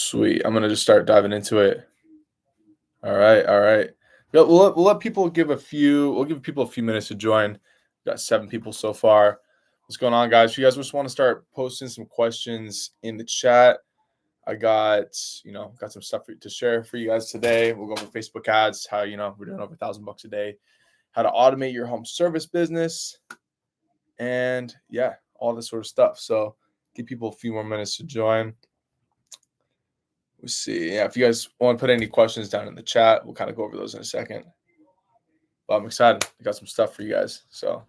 Sweet. I'm gonna just start diving into it. All right, all right. Yeah, we'll let people give a few. We'll give people a few minutes to join. Got 7 people so far. What's going on, guys? If you guys just want to start posting some questions in the chat, I got some stuff to share for you guys today. We'll go over Facebook ads. How we're doing over $1,000 a day. How to automate your home service business, and yeah, all this sort of stuff. So give people a few more minutes to join. Let's see. Yeah, if you guys want to put any questions down in the chat, we'll kind of go over those in a second. But I'm excited. I got some stuff for you guys. So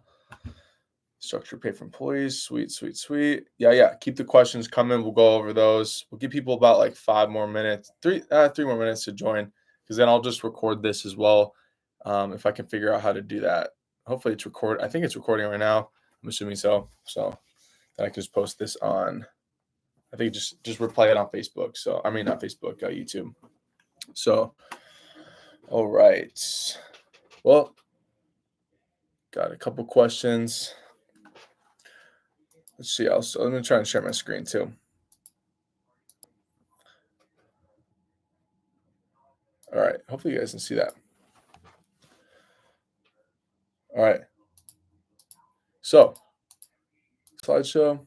structure pay for employees. Sweet, sweet, sweet. Yeah. Keep the questions coming. We'll go over those. We'll give people about like 5 more minutes, three more minutes to join, because then I'll just record this as well. If I can figure out how to do that. Hopefully it's I think it's recording right now. I'm assuming so. So then I can just post this on, I think just replay it on Facebook. So, I mean, not Facebook, YouTube. So, all right. Well, got a couple questions. Let's see. I'm going to try and share my screen too. All right. Hopefully you guys can see that. All right. So, slideshow.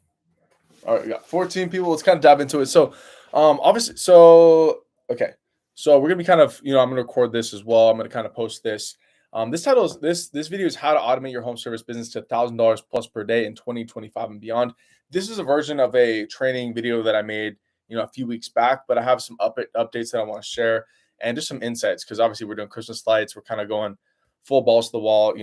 All right, we got 14 people. Let's kind of dive into it. So, obviously, okay. So we're gonna be kind of, I'm gonna record this as well. I'm gonna kind of post this. This title is this video is how to automate your home service business to $1,000 plus per day in 2025 and beyond. This is a version of a training video that I made, a few weeks back, but I have some updates that I want to share and just some insights, because obviously we're doing Christmas lights. We're kind of going full balls to the wall.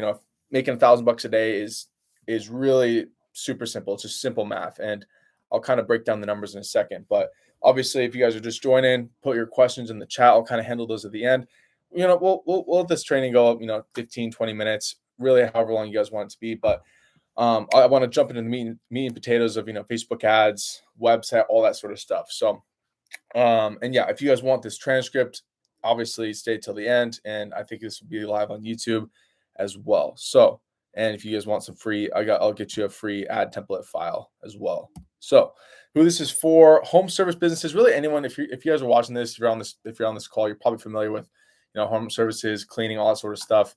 Making $1,000 a day is really super simple. It's just simple math, and I'll kind of break down the numbers in a second. But obviously, if you guys are just joining, put your questions in the chat. I'll kind of handle those at the end. We'll let this training go up, 15, 20 minutes, really however long you guys want it to be. But I want to jump into the meat and potatoes of, Facebook ads, website, all that sort of stuff. So, and yeah, if you guys want this transcript, obviously stay till the end. And I think this will be live on YouTube as well. So, and if you guys want some free, I'll get you a free ad template file as well. So, who this is for: home service businesses. Really, anyone. If you guys are watching this, if you're on this call, you're probably familiar with, home services, cleaning, all that sort of stuff.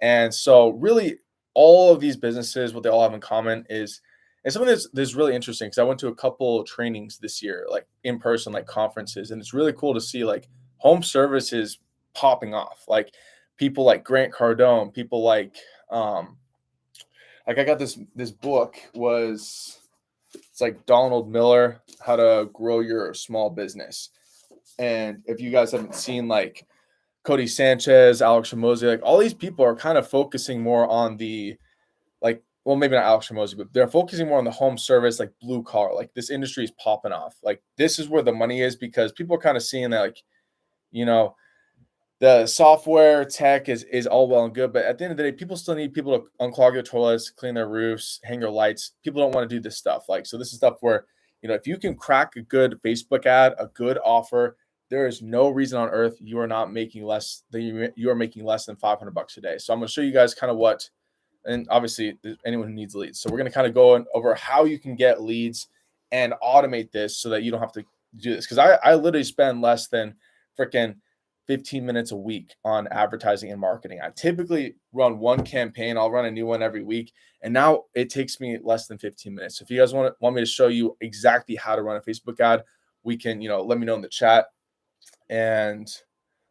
And so, really, all of these businesses, what they all have in common is, and something that's really interesting, because I went to a couple trainings this year, like in person, like conferences, and it's really cool to see like home services popping off. Like people like Grant Cardone, people like I got this book it's like Donald Miller, How to Grow Your Small Business. And if you guys haven't seen like Cody Sanchez, Alex Ramosi, like all these people are kind of focusing more on the, like, well, maybe not Alex Ramosi, but they're focusing more on the home service, like blue collar. Like this industry is popping off. Like this is where the money is, because people are kind of seeing that, like, the software tech is all well and good, but at the end of the day, people still need people to unclog their toilets, clean their roofs, hang their lights. People don't want to do this stuff. Like, so this is stuff where, if you can crack a good Facebook ad, a good offer, there is no reason on earth you are not making less than you are making less than $500 a day. So I'm going to show you guys kind of what, and obviously anyone who needs leads. So we're going to kind of go over how you can get leads and automate this so that you don't have to do this. Because I literally spend less than freaking 15 minutes a week on advertising and marketing. I typically run one campaign. I'll run a new one every week. And now it takes me less than 15 minutes. So if you guys want me to show you exactly how to run a Facebook ad, we can, let me know in the chat, and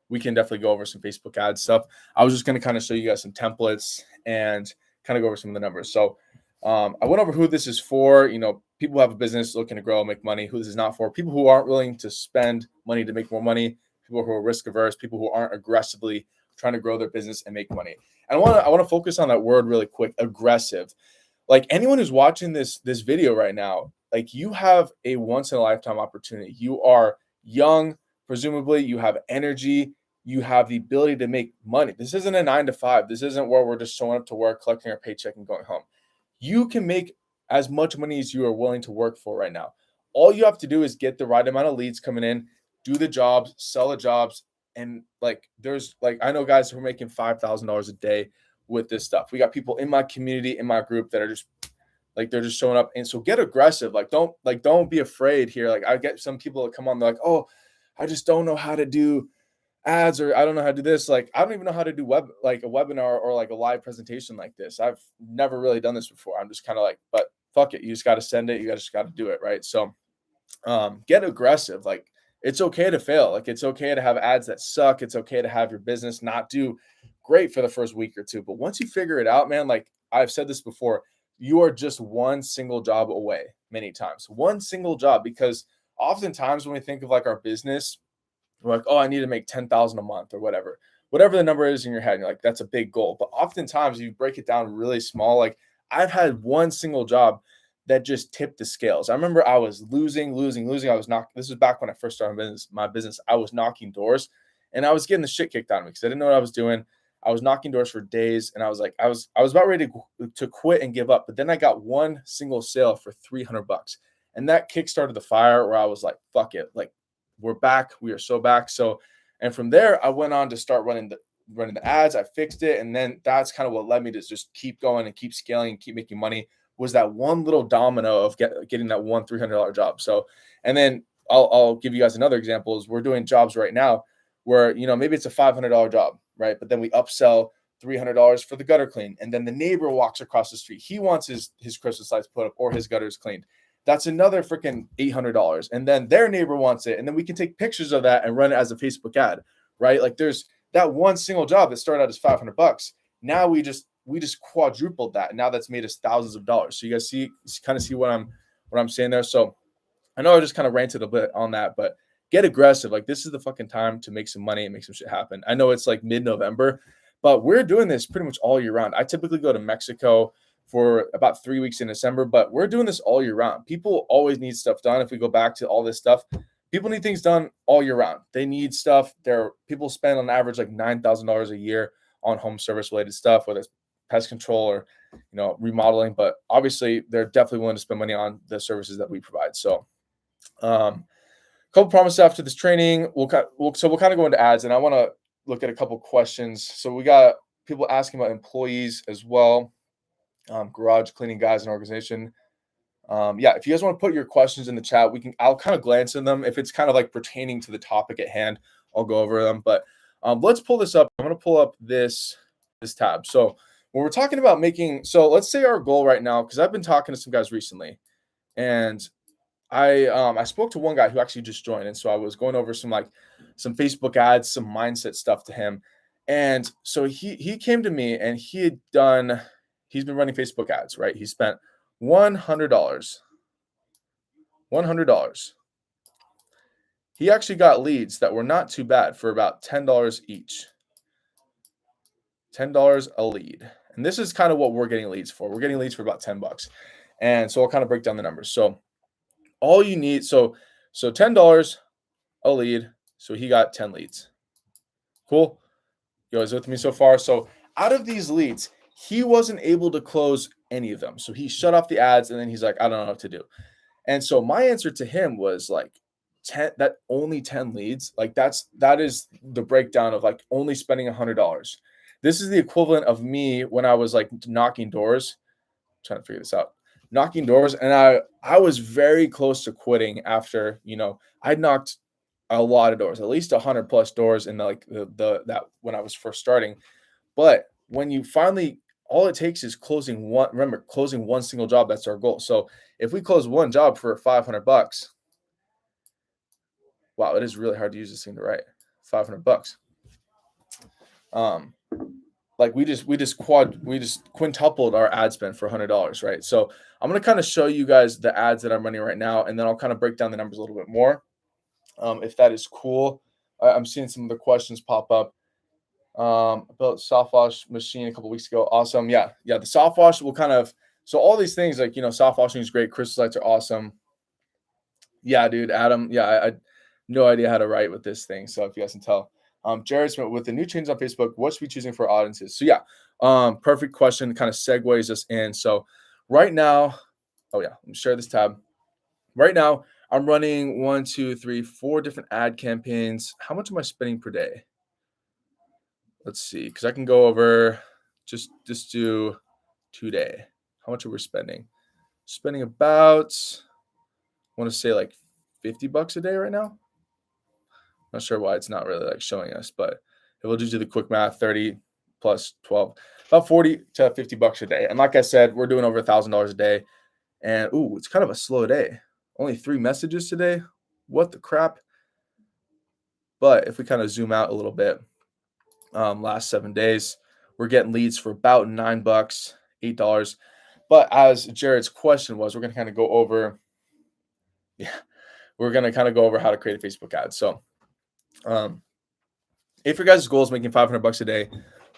we can definitely go over some Facebook ad stuff. I was just going to kind of show you guys some templates and kind of go over some of the numbers. So I went over who this is for, people who have a business looking to grow, make money. Who this is not for: people who aren't willing to spend money to make more money, people who are risk averse, people who aren't aggressively trying to grow their business and make money. And I want to focus on that word really quick: aggressive. Like anyone who's watching this video right now, like you have a once in a lifetime opportunity. You are young, presumably you have energy, you have the ability to make money. This isn't a 9-to-5. This isn't where we're just showing up to work, collecting our paycheck and going home. You can make as much money as you are willing to work for right now. All you have to do is get the right amount of leads coming in, do the jobs, sell the jobs. And I know guys who are making $5,000 a day with this stuff. We got people in my community, in my group, that are just like, they're just showing up. And so get aggressive. Don't be afraid here. Like I get some people that come on, they're like, oh, I just don't know how to do ads, or I don't know how to do this. Like, I don't even know how to do like a webinar or like a live presentation like this. I've never really done this before. I'm just kind of like, but fuck it. You just got to send it. You just got to do it. Right. So, get aggressive. Like, it's okay to fail. Like, it's okay to have ads that suck. It's okay to have your business not do great for the first week or two. But once you figure it out, man, like I've said this before, you are just one single job away many times. One single job, because oftentimes when we think of like our business, we're like, oh, I need to make 10,000 a month or whatever the number is in your head. You're like, that's a big goal. But oftentimes you break it down really small. Like, I've had one single job that just tipped the scales. I remember I was losing. I was not, this was back when I first started my business. I was knocking doors and I was getting the shit kicked out of me because I didn't know what I was doing. I was knocking doors for days and I was like, I was about ready to quit and give up. But then I got one single sale for $300. And that kickstarted the fire where I was like, fuck it. Like, we're back. We are so back. So, and from there, I went on to start running the ads. I fixed it. And then that's kind of what led me to just keep going and keep scaling and keep making money, was that one little domino of getting that one $300 job. So, and then I'll give you guys another example is we're doing jobs right now where, maybe it's a $500 job, right? But then we upsell $300 for the gutter clean. And then the neighbor walks across the street. He wants his Christmas lights put up or his gutters cleaned. That's another freaking $800. And then their neighbor wants it. And then we can take pictures of that and run it as a Facebook ad, right? Like, there's that one single job that started out as $500. Now we just quadrupled that. And now that's made us thousands of dollars. So you guys see what I'm saying there. So I know I just kind of ranted a bit on that, but get aggressive. Like, this is the fucking time to make some money and make some shit happen. I know it's like mid-November, but we're doing this pretty much all year round. I typically go to Mexico for about 3 weeks in December, but we're doing this all year round. People always need stuff done. If we go back to all this stuff, people need things done all year round. They need stuff. People spend on average like $9,000 a year on home service related stuff, whether it's pest control or, remodeling. But obviously, they're definitely willing to spend money on the services that we provide. So, couple promises after this training. We'll kind of go into ads, and I want to look at a couple questions. So we got people asking about employees as well. Garage cleaning guys and organization. If you guys want to put your questions in the chat, I'll kind of glance in them. If it's kind of like pertaining to the topic at hand, I'll go over them. But let's pull this up. I'm going to pull up this tab. So when we're talking about let's say our goal right now, because I've been talking to some guys recently, and I spoke to one guy who actually just joined, and so I was going over some Facebook ads, some mindset stuff to him, and so he came to me and he's been running Facebook ads, right? He spent $100. He actually got leads that were not too bad for about $10 each. $10 a lead. And this is kind of what we're getting leads for. We're getting leads for about $10. And so I'll kind of break down the numbers. So all you need, so $10 a lead. So he got 10 leads. Cool. You guys with me so far? So out of these leads, he wasn't able to close any of them. So he shut off the ads and then he's like, I don't know what to do. And so my answer to him was like, only 10 leads. Like, that is the breakdown of like only spending $100. This is the equivalent of me when I was like knocking doors, trying to figure this out, knocking doors. And I was very close to quitting after, I'd knocked a lot of doors, at least 100 plus doors in that when I was first starting. But when you finally, all it takes is closing one single job. That's our goal. So if we close one job for $500, wow, it is really hard to use this thing to write. $500. Like we just quintupled our ad spend for $100, right? So I'm going to kind of show you guys the ads that I'm running right now, and then I'll kind of break down the numbers a little bit more. If that is cool. I'm seeing some of the questions pop up. About soft wash machine a couple weeks ago. Awesome. Yeah. The soft wash will so all these things like, soft washing is great. Crystal lights are awesome. Yeah, dude, Adam. Yeah. I had no idea how to write with this thing. So if you guys can tell, Jared Smith, with the new changes on Facebook, what should we be choosing for audiences? So perfect question, kind of segues us in. So right now, let me share this tab. Right now, I'm running 1, 2, 3, 4 different ad campaigns. How much am I spending per day? Let's see, because I can go over, just do today. How much are we spending? Spending about, I want to say like $50 a day right now. Not sure why it's not really like showing us, but if we'll just do the quick math, 30 plus 12, about 40 to $50 a day. And like I said, we're doing over $1,000 a day. And ooh, it's kind of a slow day. Only 3 messages today. What the crap? But if we kind of zoom out a little bit, last 7 days, we're getting leads for about $9, $8. But as Jared's question was, we're going to kind of go over, yeah, we're going to kind of go over how to create a Facebook ad. So, if your guys' goal is making $500 a day,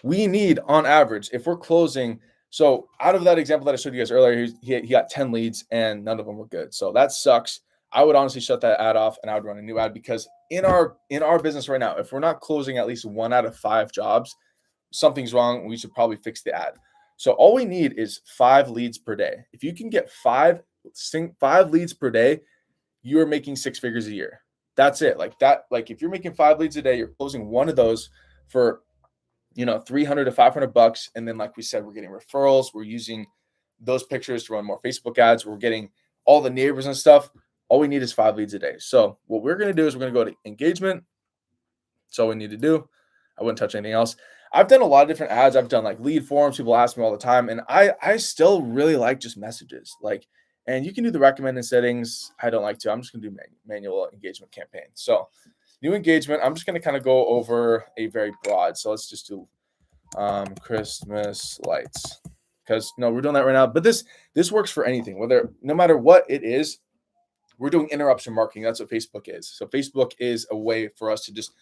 we need on average, if we're closing, so out of that example that I showed you guys earlier, he got 10 leads and none of them were good. So that sucks. I would honestly shut that ad off and I would run a new ad, because in our business right now, if we're not closing at least 1 out of 5 jobs, something's wrong. We should probably fix the ad. So all we need is 5 leads per day. If you can get 5 leads per day, you are making 6 figures a year. That's it. Like that. Like if you're making 5 leads a day, you're closing one of those for, $300 to $500. And then, like we said, we're getting referrals. We're using those pictures to run more Facebook ads. We're getting all the neighbors and stuff. All we need is 5 leads a day. So what we're going to do is we're going to go to engagement. That's all we need to do. I wouldn't touch anything else. I've done a lot of different ads. I've done like lead forms. People ask me all the time. And I still really like just messages. And you can do the recommended settings. I don't like to. I'm just going to do manual engagement campaign. So new engagement. I'm just going to kind of go over a very broad. So let's just do Christmas lights, because we're doing that right now. But this works for anything, no matter what it is. We're doing interruption marketing. That's what Facebook is. So Facebook is a way for us to just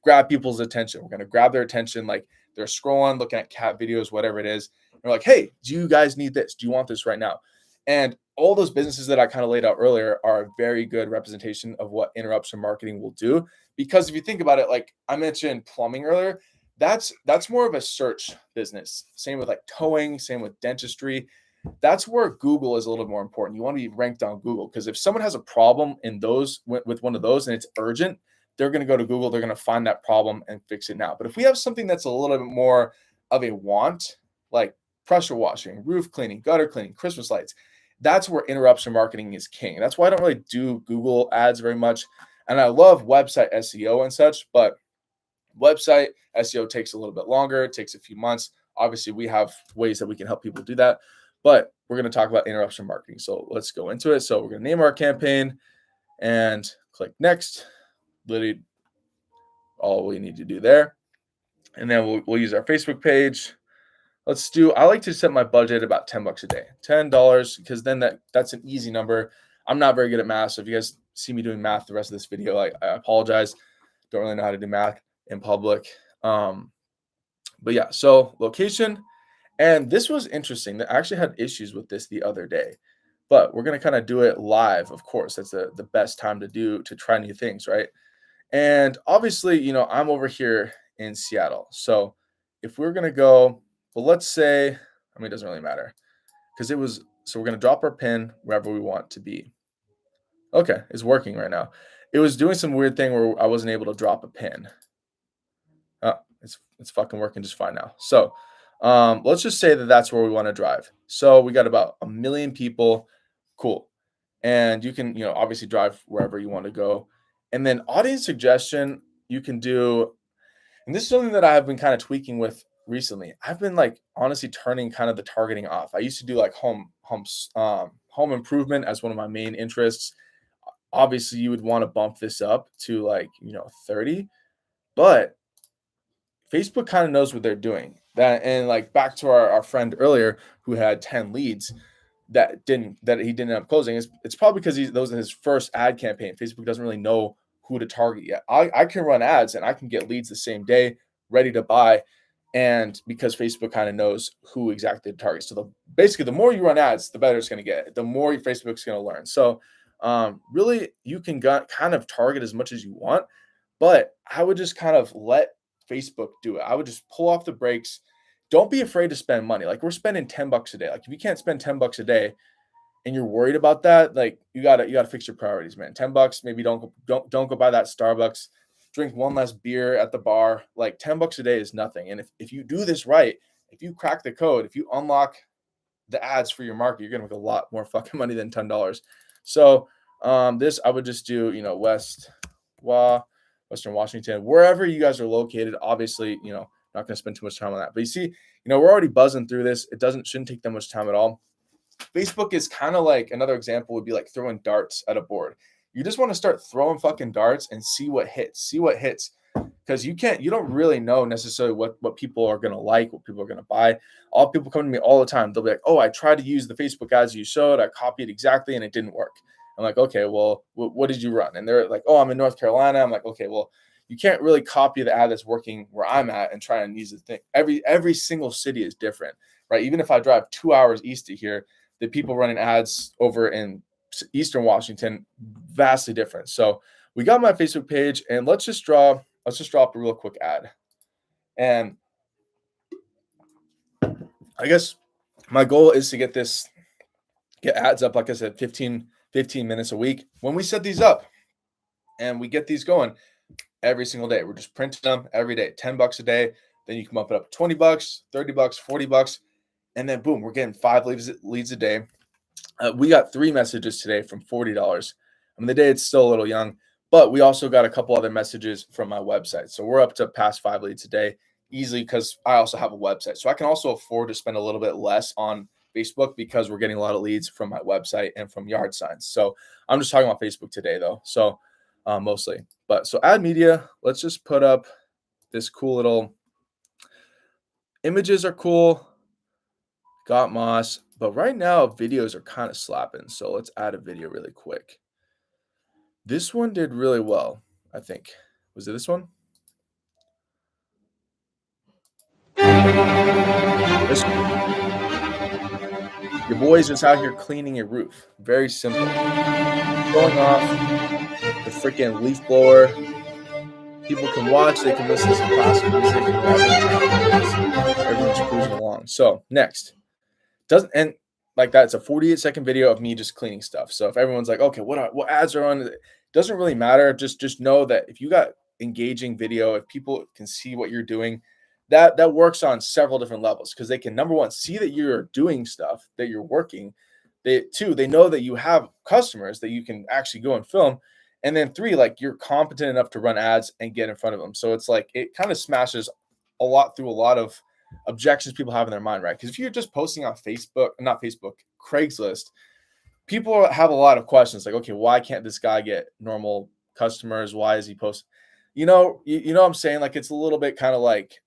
grab people's attention. We're going to grab their attention, like they're scrolling, looking at cat videos, whatever it is. And we're like, hey, do you guys need this? Do you want this right now? And all those businesses that I kind of laid out earlier are a very good representation of what interruption marketing will do. Because if you think about it, like I mentioned plumbing earlier, that's more of a search business. Same with like towing, same with dentistry. That's where Google is a little bit more important. You want to be ranked on Google, because if someone has a problem in those with one of those and it's urgent, they're going to go to Google. They're going to find that problem and fix it now. But if we have something that's a little bit more of a want, like pressure washing, roof cleaning, gutter cleaning, Christmas lights, that's where interruption marketing is king. That's why I don't really do Google ads very much. And I love website SEO and such, but website SEO takes a little bit longer. It takes a few months. Obviously, we have ways that we can help people do that. But we're going to talk about interruption marketing. So let's go into it. So we're going to name our campaign and click next. Literally all we need to do there. And then we'll use our Facebook page. I like to set my budget about $10 a day, $10, because then that's an easy number. I'm not very good at math. So if you guys see me doing math the rest of this video, I apologize. Don't really know how to do math in public. But yeah, so location. And this was interesting. I actually had issues with this the other day, but we're going to kind of do it live. Of course, that's the best time to try new things, right? And obviously, I'm over here in Seattle. So if we're going to go, well, let's say, it doesn't really matter, because so we're going to drop our pin wherever we want to be. Okay, it's working right now. It was doing some weird thing where I wasn't able to drop a pin. Oh, it's fucking working just fine now. So let's just say that that's where we want to drive. So we got about 1 million people. Cool. And you can, obviously drive wherever you want to go. And then audience suggestion, you can do, and this is something that I have been kind of tweaking with recently. I've been honestly turning kind of the targeting off. I used to do like home improvement as one of my main interests. Obviously you would want to bump this up to 30, but Facebook kind of knows what they're doing. And back to our friend earlier who had 10 leads that he didn't end up closing. It's probably because those are his first ad campaign. Facebook doesn't really know who to target yet. I can run ads and I can get leads the same day, ready to buy. And because Facebook kind of knows who exactly to target. So basically the more you run ads, the better it's going to get. The more Facebook's going to learn. So really you can kind of target as much as you want, but I would just kind of let Facebook do it. I would just pull off the brakes. Don't be afraid to spend money. We're spending $10 a day. If you can't spend $10 a day and you're worried about that, you gotta fix your priorities, man. $10, maybe don't go buy that Starbucks. Drink one less beer at the bar. $10 a day is nothing. And if you do this right, if you crack the code, if you unlock the ads for your market, you're gonna make a lot more fucking money than $10. So this I would just do, West Wa. Western Washington, wherever you guys are located. Obviously, not going to spend too much time on that. But you see, we're already buzzing through this. It shouldn't take that much time at all. Facebook is kind of like, another example would be like throwing darts at a board. You just want to start throwing fucking darts and see what hits. Because you don't really know necessarily what people are going to like, what people are going to buy. All people come to me all the time. They'll be like, oh, I tried to use the Facebook ads you showed. I copied exactly and it didn't work. I'm like, okay, well, what did you run? And they're like, oh, I'm in North Carolina. I'm like, okay, well, you can't really copy the ad that's working where I'm at and try and use the thing. Every single city is different, right? Even if I drive 2 hours east of here, the people running ads over in Eastern Washington, vastly different. So we got my Facebook page, and let's just drop a real quick ad. And I guess my goal is to get ads up, like I said, 15 minutes a week. When we set these up and we get these going every single day, we're just printing them every day, $10 a day. Then you come up $20, $30, $40, and then boom, we're getting 5 leads a day. We got 3 messages today from $40. I mean, the day it's still a little young, but we also got a couple other messages from my website. So we're up to past 5 leads a day easily because I also have a website. So I can also afford to spend a little bit less on Facebook because we're getting a lot of leads from my website and from yard signs. So I'm just talking about Facebook today though. So mostly, but so ad media, let's just put up this cool little images are cool. Got Moss, but right now videos are kind of slapping. So let's add a video really quick. This one did really well, I think. Was it this one? Your boy's just out here cleaning your roof. Very simple. Going off the freaking leaf blower. People can watch, they can listen to some classical music, everyone's cruising along. So next. And like that, it's a 48-second video of me just cleaning stuff. So if everyone's like, okay, what ads are on? It doesn't really matter. Just know that if you got engaging video, if people can see what you're doing, that works on several different levels because they can, number one, see that you're doing stuff, that you're working. They know that you have customers that you can actually go and film. And then 3, like you're competent enough to run ads and get in front of them. So it's like it kind of smashes a lot through a lot of objections people have in their mind, right? Because if you're just posting on Craigslist, people have a lot of questions like, okay, why can't this guy get normal customers? Why is he posting? You know what I'm saying? Like it's a little bit kind of like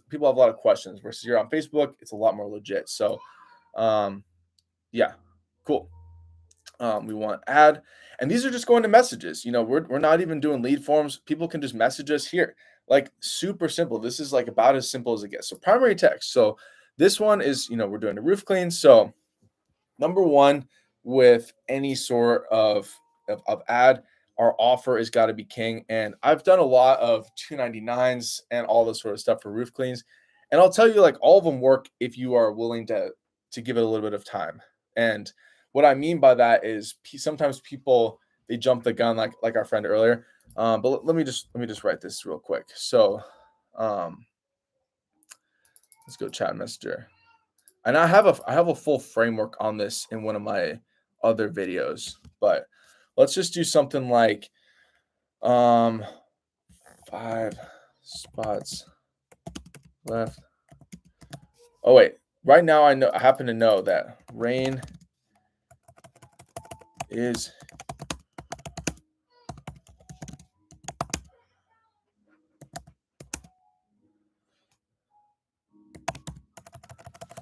people have a lot of questions versus you're on Facebook, it's a lot more legit. So yeah, cool. We want ad, and these are just going to messages. We're not even doing lead forms. People can just message us here. Like super simple. This is like about as simple as it gets. So primary text. So this one is, we're doing a roof clean. So number one, with any sort of ad, our offer has got to be king. And I've done a lot of $2.99s and all this sort of stuff for roof cleans. And I'll tell you, like all of them work if you are willing to give it a little bit of time. And what I mean by that is sometimes people, they jump the gun like our friend earlier. But let me just write this real quick. So let's go chat messenger. And I have a full framework on this in one of my other videos, but let's just do something like 5 spots left. Oh wait, right now I happen to know that rain is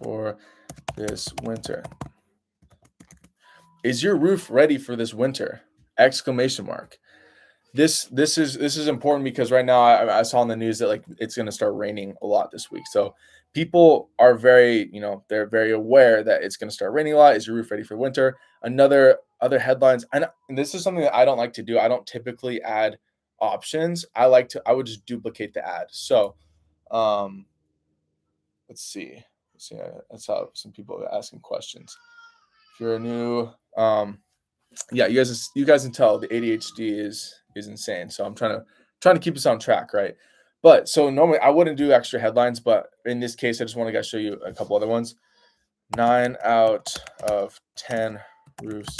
for this winter. Is your roof ready for this winter? Exclamation mark. This is important because right now I saw in the news that like it's going to start raining a lot this week. So people are very, they're very aware that it's going to start raining a lot. Is your roof ready for winter? Other headlines. And this is something that I don't like to do. I don't typically add options. I would just duplicate the ad. So let's see. That's how some people are asking questions. If you're a new, yeah, you guys can tell the ADHD is insane. So I'm trying to keep us on track, right? But so normally I wouldn't do extra headlines, but in this case, I just want to show you a couple other ones. 9 out of 10 roofs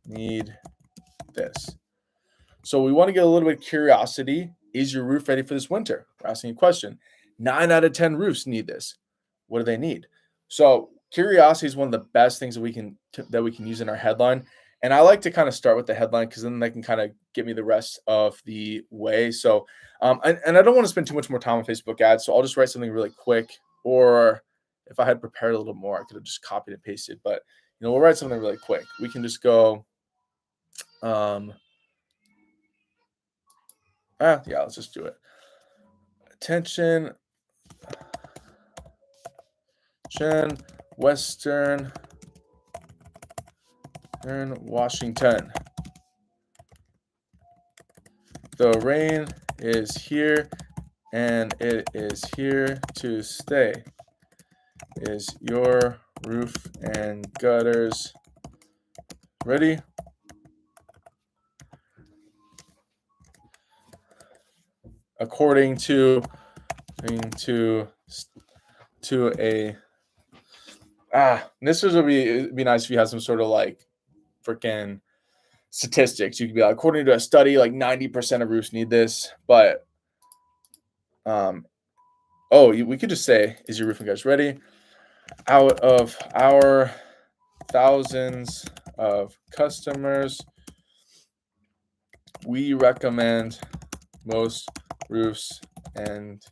need this. So we want to get a little bit of curiosity Is your roof ready for this winter? We're asking a question. 9 out of 10 roofs need this. What do they need? So curiosity is one of the best things that we can use in our headline. And I like to kind of start with the headline because then they can kind of get me the rest of the way. So and I don't want to spend too much more time on Facebook ads. So I'll just write something really quick. Or if I had prepared a little more, I could have just copied and pasted. But we'll write something really quick. We can just go yeah, let's just do it. Attention, Western Washington. The rain is here and it is here to stay. Is your roof and gutters ready? According to a this would be nice if you had some sort of like freaking statistics. You could be like, according to a study, like 90% of roofs need this. But we could just say, is your roofing guys ready? Out of our thousands of customers, we recommend most roofs and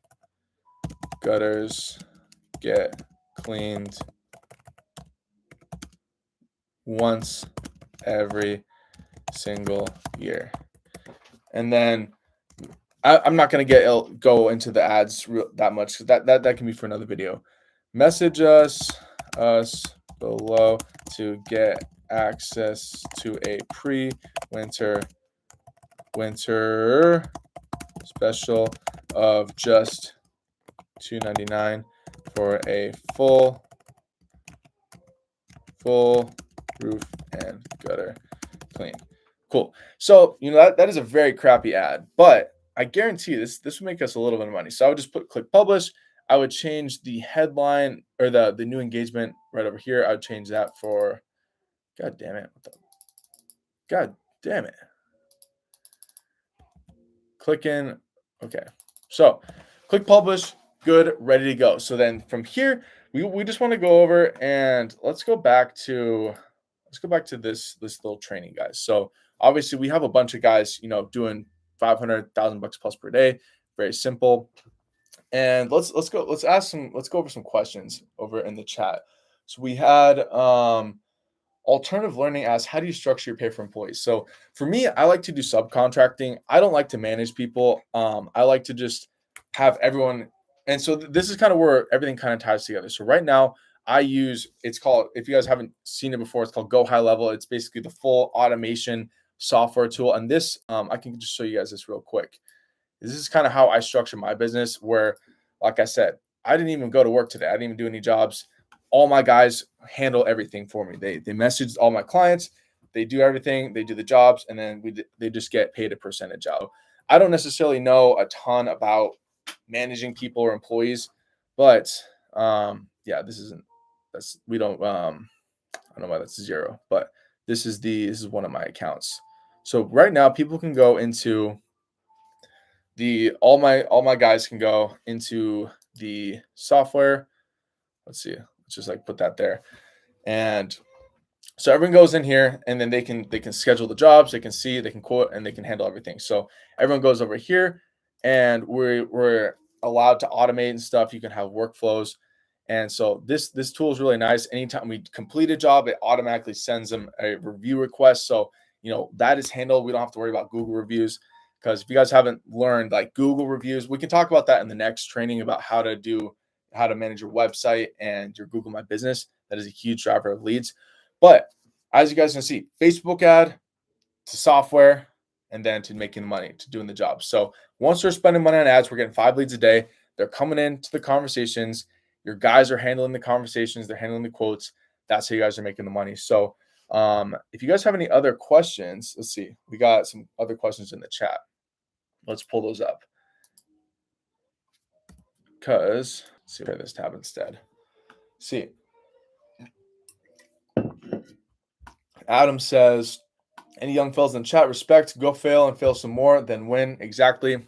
gutters get cleaned once every single year. And then I'm not going to go into the ads that much because that can be for another video. Message us below to get access to a winter special of just $2.99 for a full roof and gutter clean. Cool. So that is a very crappy ad, but I guarantee you this would make us a little bit of money. So I would just click publish. I would change the headline or the new engagement right over here. I would change that for, God damn it. God damn it. Click in. Okay. So click publish. Good. Ready to go. So then from here, we just want to go over and let's go back to this little training, guys. So obviously we have a bunch of guys, doing 500,000 bucks plus per day. Very simple. And let's go over some questions over in the chat. So we had Alternative Learning asks, how do you structure your pay for employees? So for me, I like to do subcontracting. I don't like to manage people. I like to just have everyone. And so this is kind of where everything kind of ties together. So right now it's called, if you guys haven't seen it before, it's called Go High Level. It's basically the full automation software tool. And this, I can just show you guys this real quick. This is kind of how I structure my business where, like I said, I didn't even go to work today. I didn't even do any jobs. All my guys handle everything for me. They message all my clients. They do everything. They do the jobs. And then they just get paid a percentage out. I don't necessarily know a ton about managing people or employees, but yeah, we don't, I don't know why that's 0, but this is one of my accounts. So right now people can go into all my guys can go into the software. Let's see. Let's just like put that there. And so everyone goes in here and then they can schedule the jobs, they can see, they can quote, and they can handle everything. So everyone goes over here and we're allowed to automate and stuff. You can have workflows. And so this tool is really nice. Anytime we complete a job, it automatically sends them a review request. So, that is handled. We don't have to worry about Google reviews. Because if you guys haven't learned like Google reviews, we can talk about that in the next training about how to manage your website and your Google My Business. That is a huge driver of leads. But as you guys can see, Facebook ad to software and then to making money, to doing the job. So once they're spending money on ads, we're getting 5 leads a day. They're coming into the conversations. Your guys are handling the conversations. They're handling the quotes. That's how you guys are making the money. So if you guys have any other questions, let's see. We got some other questions in the chat. Let's pull those up. Because let's see where this tab instead. See. Adam says, any young fellas in chat, respect, go fail and fail some more, then win. Exactly.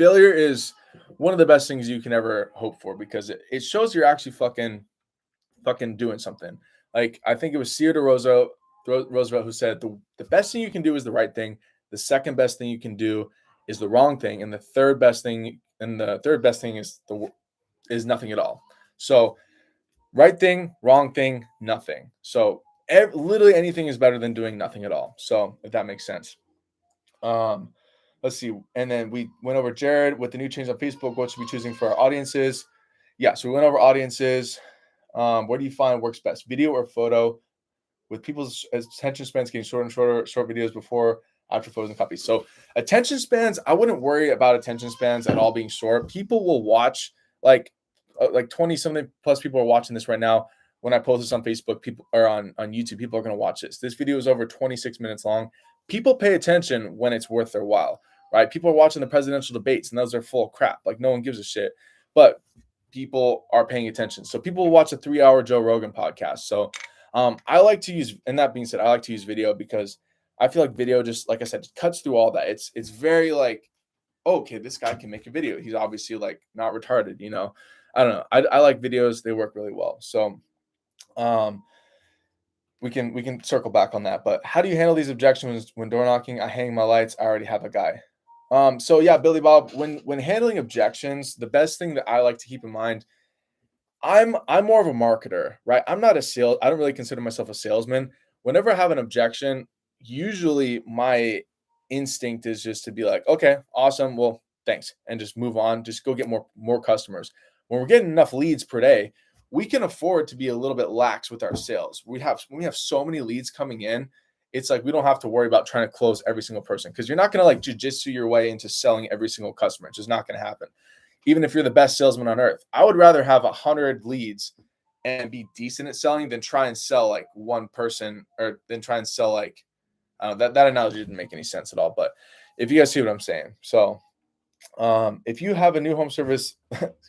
failure is one of the best things you can ever hope for because it shows you're actually fucking doing something. Like I think it was Theodore Roosevelt who said the best thing you can do is the right thing. The second best thing you can do is the wrong thing, and the third best thing is nothing at all. So right thing, wrong thing, nothing. So literally anything is better than doing nothing at all. So if that makes sense. Um, let's see. And then we went over Jared with the new change on Facebook. What should we be choosing for our audiences? Yeah, so we went over audiences. Where do you find works best, video or photo? With people's attention spans getting shorter and shorter, short videos before, after photos and copies. So attention spans, I wouldn't worry about attention spans at all being short. People will watch like 20 something plus people are watching this right now. When I post this on Facebook, people or on YouTube, people are going to watch this. This video is over 26 minutes long. People pay attention when it's worth their while, right? People are watching the presidential debates and those are full of crap. Like no one gives a shit, but people are paying attention. So people will watch a 3-hour Joe Rogan podcast. So I like to use, and that being said, I like to use video because I feel like video just, like I said, cuts through all that. It's very like, oh, okay, this guy can make a video. He's obviously like not retarded, you know. I don't know. I like videos. They work really well. So we can circle back on that. But how do you handle these objections when door knocking? I hang my lights. I already have a guy. So yeah, Billy Bob, when handling objections, the best thing that I like to keep in mind, I'm more of a marketer, right? I'm not a sales. I don't really consider myself a salesman. Whenever I have an objection, usually my instinct is just to be like, okay, awesome. Well, thanks. And just move on. Just go get more customers. When we're getting enough leads per day, we can afford to be a little bit lax with our sales. We have so many leads coming in. It's like we don't have to worry about trying to close every single person because you're not going to like jujitsu your way into selling every single customer. It's just not going to happen. Even if you're the best salesman on earth, I would rather have 100 leads and be decent at selling than try and sell like one person or than try and sell like that analogy didn't make any sense at all. But if you guys see what I'm saying, so if you have a new home service,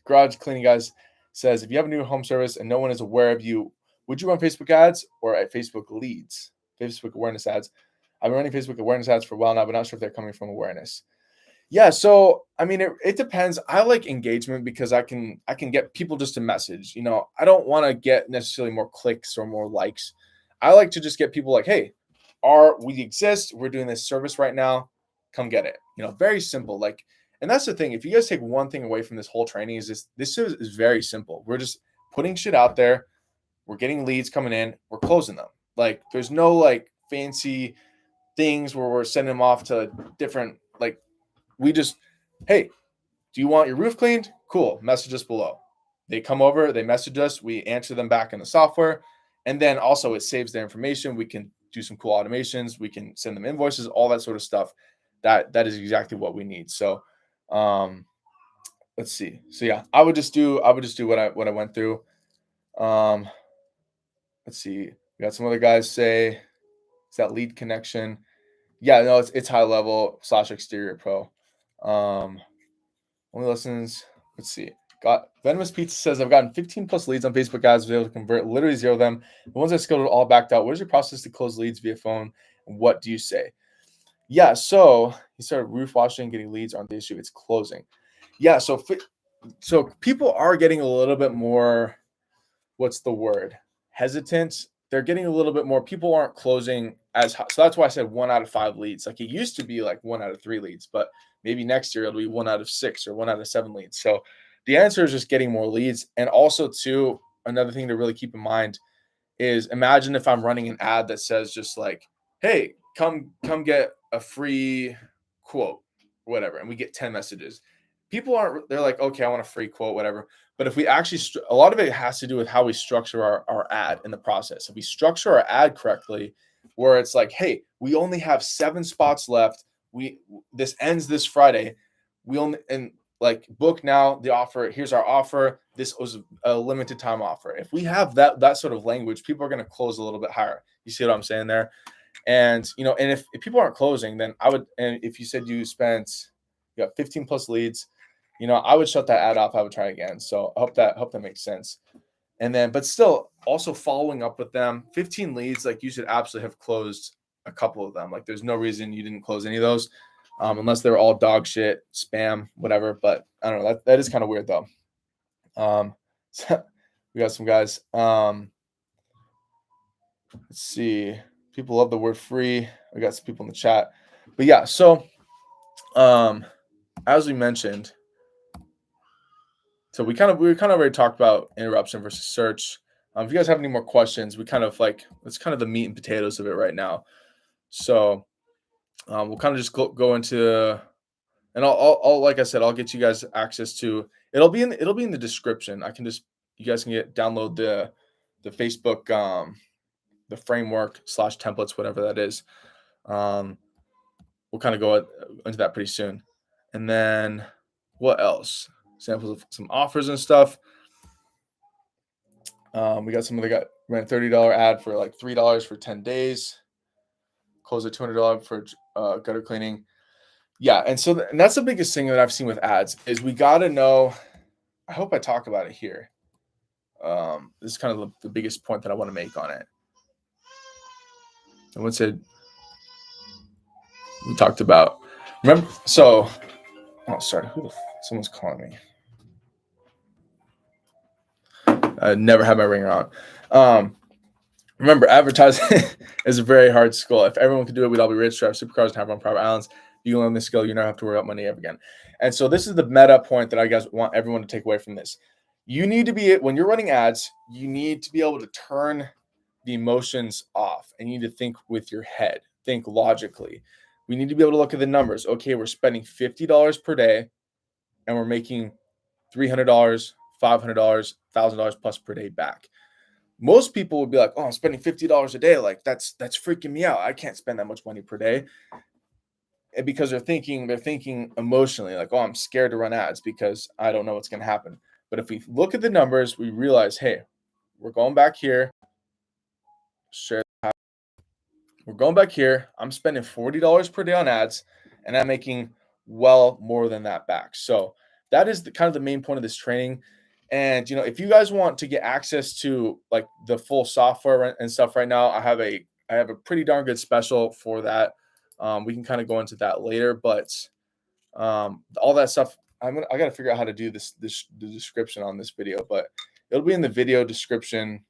garage cleaning guys says if you have a new home service and no one is aware of you, would you run Facebook ads or at Facebook leads, Facebook awareness ads? I've been running Facebook awareness ads for a while now, but not sure if they're coming from awareness. Yeah, so I mean, it depends. I like engagement because I can get people just to message. You know, I don't want to get necessarily more clicks or more likes. I like to just get people like, hey, we exist? We're doing this service right now. Come get it. You know, very simple. Like, and that's the thing. If you guys take one thing away from this whole training, is this is very simple. We're just putting shit out there. We're getting leads coming in. We're closing them. Like, there's no like fancy things where we're sending them off to different like. We just, hey, do you want your roof cleaned? Cool. Message us below. They come over, they message us, we answer them back in the software. And then also it saves their information. We can do some cool automations. We can send them invoices, all that sort of stuff. That is exactly what we need. So let's see. So yeah, I would just do what I went through. Let's see. We got some other guys say, is that lead connection? Yeah, no, it's high level / exterior pro. Only lessons. Let's see. Got Venomous Pizza says I've gotten 15 plus leads on Facebook ads, was able to convert literally 0 of them. The ones I scheduled all backed out. What is your process to close leads via phone? And what do you say? Yeah, so he started roof washing, getting leads aren't the issue. It's closing. Yeah, so people are getting a little bit more. What's the word? Hesitant. They're getting a little bit more. People aren't closing as high. So that's why I said 1 out of 5 leads. Like it used to be like 1 out of 3 leads, but maybe next year it'll be 1 out of 6 or 1 out of 7 leads. So the answer is just getting more leads. And also too, another thing to really keep in mind is imagine if I'm running an ad that says just like, hey, come get a free quote, whatever. And we get 10 messages. They're like, okay, I want a free quote, whatever. But if we actually, a lot of it has to do with how we structure our ad in the process. If we structure our ad correctly, where it's like, hey, we only have 7 spots left. This ends this Friday. Like book now the offer. Here's our offer. This was a limited time offer. If we have that sort of language, people are going to close a little bit higher. You see what I'm saying there? And and if people aren't closing, then I would. And if you said you got 15 plus leads, I would shut that ad off. I would try again. So I hope that makes sense. And then, but still, also following up with them. 15 leads, like you should absolutely have closed a couple of them. Like there's no reason you didn't close any of those. unless they're all dog shit, spam, whatever. But I don't know. That is kind of weird though. So we got some guys. Let's see. People love the word free. We got some people in the chat. But yeah, so as we mentioned, so we kind of already talked about interruption versus search. If you guys have any more questions, it's kind of the meat and potatoes of it right now. So we'll kind of just go into, and I'll like I said, I'll get you guys access to. It'll be in the description. You guys can download the Facebook the framework / templates, whatever that is. We'll kind of go into that pretty soon. And then what else? Samples of some offers and stuff. We got ran a $30 ad for like $3 for 10 days. Closed at $200 for gutter cleaning. Yeah, and so and that's the biggest thing that I've seen with ads is we got to know. I hope I talk about it here. This is kind of the biggest point that I want to make on it. I would say we talked about. Remember, so sorry, someone's calling me. I never had my ringer on. Remember, advertising is a very hard skill. If everyone could do it, we'd all be rich, drive supercars, and have our own private islands. You learn this skill, you never have to worry about money ever again. And so this is the meta point that I guys want everyone to take away from this. You need to be, when you're running ads, you need to be able to turn the emotions off, and you need to think with your head, think logically. We need to be able to look at the numbers. Okay, we're spending $50 per day, and we're making $300, $500, $1,000 plus per day back. Most people would be like, "Oh, I'm spending $50 a day. Like that's freaking me out. I can't spend that much money per day." And because they're thinking emotionally, like, "Oh, I'm scared to run ads because I don't know what's going to happen." But if we look at the numbers, we realize, hey, we're going back here. We're going back here. I'm spending $40 per day on ads, and I'm making well more than that back. So that is kind of the main point of this training. And if you guys want to get access to like the full software and stuff right now, I have a pretty darn good special for that. We can kind of go into that later, but all that stuff I got to figure out how to do the description on this video, but it'll be in the video description.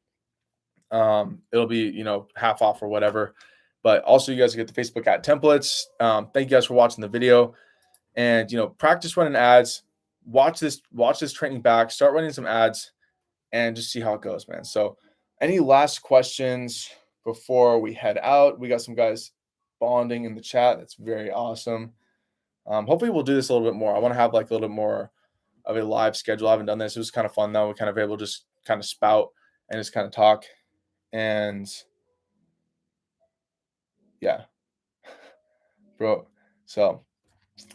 It'll be half off or whatever. But also, you guys get the Facebook ad templates. Thank you guys for watching the video, and practice running ads. Watch this training back. Start running some ads, and just see how it goes, man. So, any last questions before we head out? We got some guys bonding in the chat. That's very awesome. Hopefully, we'll do this a little bit more. I want to have like a little bit more of a live schedule. I haven't done this. It was kind of fun though. We kind of able to just kind of spout and just kind of talk, and yeah, bro. So,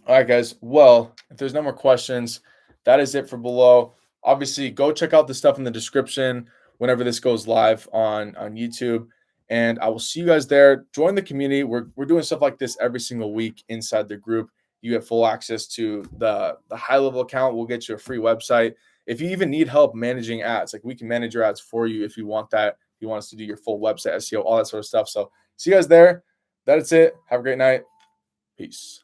all right, guys. Well, if there's no more questions, that is it for below. Obviously, go check out the stuff in the description whenever this goes live on YouTube. And I will see you guys there. Join the community. We're doing stuff like this every single week inside the group. You get full access to the high-level account. We'll get you a free website. If you even need help managing ads, like we can manage your ads for you if you want that. If you want us to do your full website SEO, all that sort of stuff. So see you guys there. That's it. Have a great night. Peace.